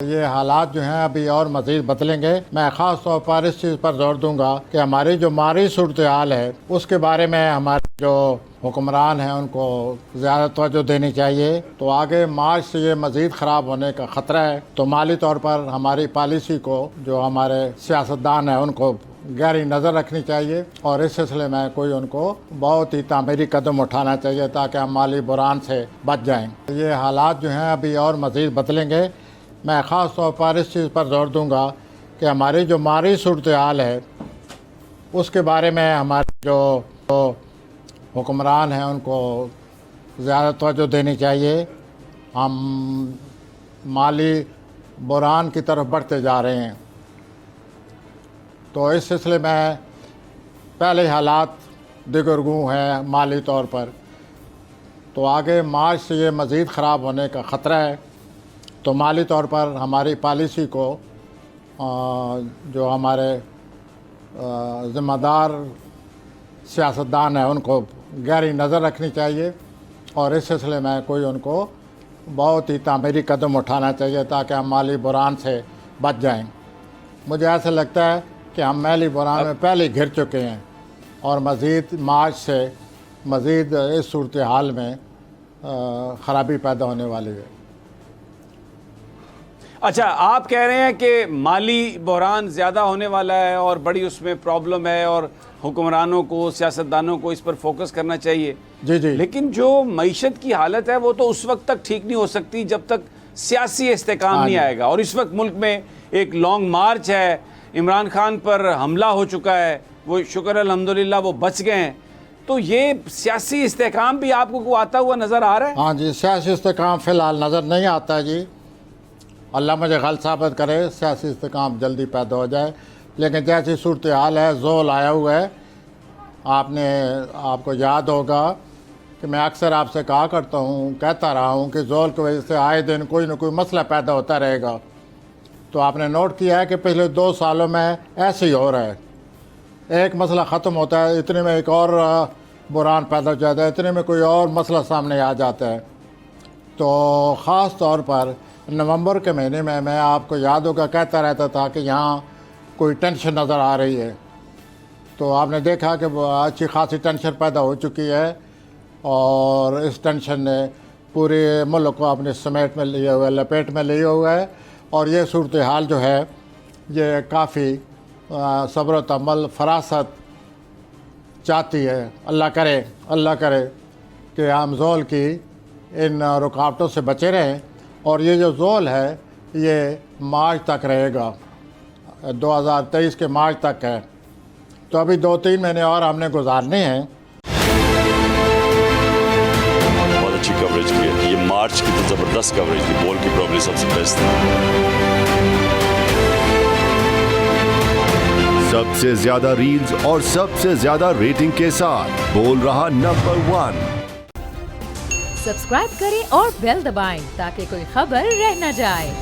یہ حالات جو ہیں ابھی اور مزید بدلیں گے۔ میں خاص طور پر اس چیز پر زور دوں گا کہ ہماری جو مالی صورتحال ہے اس کے بارے میں ہمارے جو حکمران ہیں ان کو زیادہ توجہ دینی چاہیے۔ تو آگے مارچ سے یہ مزید خراب ہونے کا خطرہ ہے، تو مالی طور پر ہماری پالیسی کو جو ہمارے سیاستدان ہیں ان کو گہری نظر رکھنی چاہیے، اور اس سلسلے میں کوئی ان کو بہت ہی تعمیری قدم اٹھانا چاہیے تاکہ ہم مالی بحران سے بچ جائیں۔ یہ حالات جو ہیں ابھی اور مزید بدلیں گے۔ میں خاص طور پر اس چیز پر زور دوں گا کہ ہماری جو مالی صورتحال ہے اس کے بارے میں ہمارے جو حکمران ہیں ان کو زیادہ توجہ دینی چاہیے۔ ہم مالی بحران کی طرف بڑھتے جا رہے ہیں، تو اس سلسلے میں پہلے حالات دیگرگوں ہیں مالی طور پر، تو آگے مارچ سے یہ مزید خراب ہونے کا خطرہ ہے۔ تو مالی طور پر ہماری پالیسی کو جو ہمارے ذمہ دار سیاستدان ہیں ان کو گہری نظر رکھنی چاہیے، اور اس سلسلے میں کوئی ان کو بہت ہی تعمیری قدم اٹھانا چاہیے تاکہ ہم مالی بحران سے بچ جائیں۔ مجھے ایسا لگتا ہے کہ ہم مالی بحران میں پہلے گھر چکے ہیں، اور مزید مارچ سے مزید اس صورتحال میں خرابی پیدا ہونے والی ہے۔ اچھا، آپ کہہ رہے ہیں کہ مالی بحران زیادہ ہونے والا ہے اور بڑی اس میں پرابلم ہے، اور حکمرانوں کو، سیاستدانوں کو اس پر فوکس کرنا چاہیے۔ جی جی، لیکن جو معیشت کی حالت ہے وہ تو اس وقت تک ٹھیک نہیں ہو سکتی جب تک سیاسی استحکام نہیں آئے گا، اور اس وقت ملک میں ایک لانگ مارچ ہے، عمران خان پر حملہ ہو چکا ہے، وہ شکر الحمدللہ وہ بچ گئے ہیں، تو یہ سیاسی استحکام بھی آپ کو آتا ہوا نظر آ رہا ہے؟ ہاں جی، سیاسی استحکام فی الحال نظر نہیں آتا ہے جی۔ اللہ مجھے غلط ثابت کرے، سیاسی استحکام جلدی پیدا ہو جائے، لیکن جیسی صورتحال ہے، زول آیا ہوا ہے۔ آپ کو یاد ہوگا کہ میں اکثر آپ سے کہتا رہا ہوں کہ زول کی وجہ سے آئے دن کوئی نہ کوئی مسئلہ پیدا ہوتا رہے گا۔ تو آپ نے نوٹ کیا ہے کہ پچھلے 2 سالوں میں ایسے ہی ہو رہا ہے، ایک مسئلہ ختم ہوتا ہے، اتنے میں ایک اور بحران پیدا ہو جاتا ہے، اتنے میں کوئی اور مسئلہ سامنے آ جاتا ہے۔ تو خاص طور پر نومبر کے مہینے میں میں آپ کو یاد ہوگا کہتا رہتا تھا کہ یہاں کوئی ٹینشن نظر آ رہی ہے، تو آپ نے دیکھا کہ اچھی خاصی ٹینشن پیدا ہو چکی ہے، اور اس ٹینشن نے پورے ملک کو اپنے سمیٹ میں لیے ہوئے، لپیٹ میں لیے ہوا ہے، اور یہ صورتحال جو ہے یہ کافی صبر و تحمل، فراست چاہتی ہے۔ اللہ کرے کہ ہم زول کی ان رکاوٹوں سے بچے رہیں، اور یہ جو زول ہے یہ مارچ تک رہے گا، 2023 کے مارچ تک ہے، تو ابھی 2-3 مہینے اور ہم نے گزارنے ہیں۔ بہت اچھی کوریج کی ہے، یہ مارچ کی تو زبردست کوریج تھی، بول کی پرابلی سب سے بیسٹ تھی۔ سب سے زیادہ ریلز اور سب سے زیادہ ریٹنگ کے ساتھ بول رہا نمبر 1۔ سبسکرائب کریں اور بیل دبائیں تاکہ کوئی خبر رہ نہ جائے۔